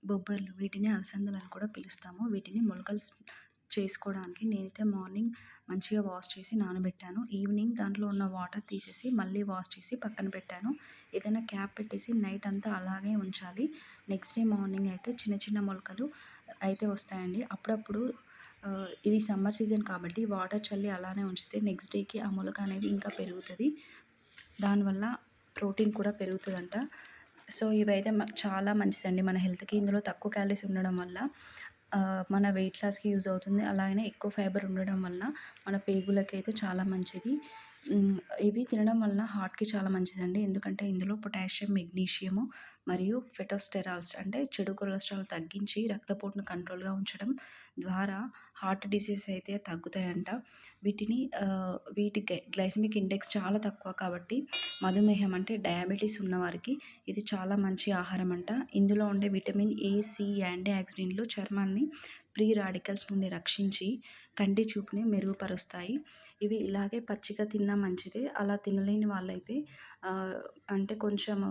బొబ్బర్లు వీటిని అలసందలని కూడా పిలుస్తాము. వీటిని మొలకలు చేసుకోవడానికి నేనైతే మార్నింగ్ మంచిగా వాష్ చేసి నానబెట్టాను. ఈవినింగ్ దాంట్లో ఉన్న వాటర్ తీసేసి మళ్ళీ వాష్ చేసి పక్కన పెట్టాను. ఏదైనా క్యాప్ పెట్టేసి నైట్ అంతా అలాగే ఉంచాలి. నెక్స్ట్ డే మార్నింగ్ అయితే చిన్న చిన్న మొలకలు అయితే వస్తాయండి. అప్పుడప్పుడు ఇది సమ్మర్ సీజన్ కాబట్టి వాటర్ చల్లి అలానే ఉంచితే నెక్స్ట్ డేకి ఆ మొలక అనేది ఇంకా పెరుగుతది. దానివల్ల ప్రోటీన్ కూడా పెరుగుతదంట. సో, ఇవైతే చాలా మంచిదండి మన హెల్త్‌కి. ఇందులో తక్కువ క్యాలరీస్ ఉండడం వల్ల మన వెయిట్ లాస్‌కి యూజ్ అవుతుంది. అలాగనే ఎక్కువ ఫైబర్ ఉండడం వలన మన పేగులకైతే చాలా మంచిది. ఇవి తినడం వలన హార్ట్‌కి చాలా మంచిదండి. ఎందుకంటే ఇందులో పొటాషియం, మెగ్నీషియము మరియు ఫిటోస్టెరాల్స్ అంటే చెడు కొలెస్ట్రాల్ తగ్గించి రక్తపోటును కంట్రోల్‌గా ఉంచడం ద్వారా హార్ట్ డిసీజెస్ అయితే తగ్గుతాయంట. వీటిని వీటి గ్లైసెమిక్ ఇండెక్స్ చాలా తక్కువ కాబట్టి మధుమేహం అంటే డయాబెటీస్ ఉన్నవారికి ఇది చాలా మంచి ఆహారం అంట. ఇందులో ఉండే విటమిన్ ఏ, సి, యాంటీ ఆక్సిడెంట్లు చర్మాన్ని ఫ్రీ రాడికల్స్ నుండి రక్షించి కంటి చూపుని మెరుగుపరుస్తాయి. ఇవి ఇలాగే పచ్చిగా తిన్నా మంచిదే. అలా తినలేని వాళ్ళైతే అంటే కొంచెము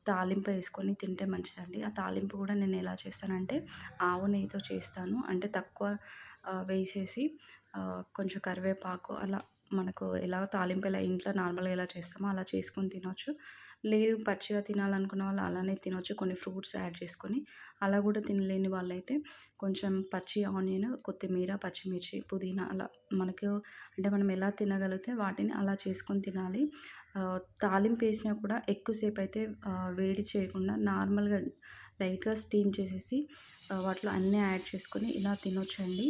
తాలింపు వేసుకొని తింటే మంచిదండి. ఆ తాలింపు కూడా నేను ఎలా చేస్తానంటే ఆవు నెయ్యితో చేస్తాను. అంటే తక్కువ వేసేసి కొంచెం కరివేపాకు అలా మనకు ఎలా తాలింపు ఎలా ఇంట్లో నార్మల్‌గా ఎలా చేస్తామో అలా చేసుకొని తినొచ్చు. లేదు పచ్చిగా తినాలనుకున్న వాళ్ళు అలానే తినొచ్చు. కొన్ని ఫ్రూట్స్ యాడ్ చేసుకొని. అలా కూడా తినలేని వాళ్ళైతే కొంచెం పచ్చి ఆనియన్, కొత్తిమీర, పచ్చిమిర్చి, పుదీనా అలా మనకు అంటే మనం ఎలా తినగలిగితే వాటిని అలా చేసుకొని తినాలి. తాలింపు వేసినా కూడా ఎక్కువసేపు అయితే వేడి చేయకుండా నార్మల్‌గా లైట్‌గా స్టీమ్ చేసేసి వాటిలో అన్నీ యాడ్ చేసుకొని ఇలా తినొచ్చండి.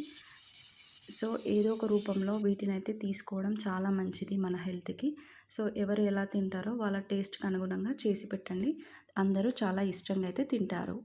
సో, ఏదో ఒక రూపంలో వీటినైతే తీసుకోవడం చాలా మంచిది మన హెల్త్‌కి. సో, ఎవరు ఎలా తింటారో వాళ్ళ టేస్ట్‌కి అనుగుణంగా చేసి పెట్టండి. అందరూ చాలా ఇష్టంగా అయితే తింటారు.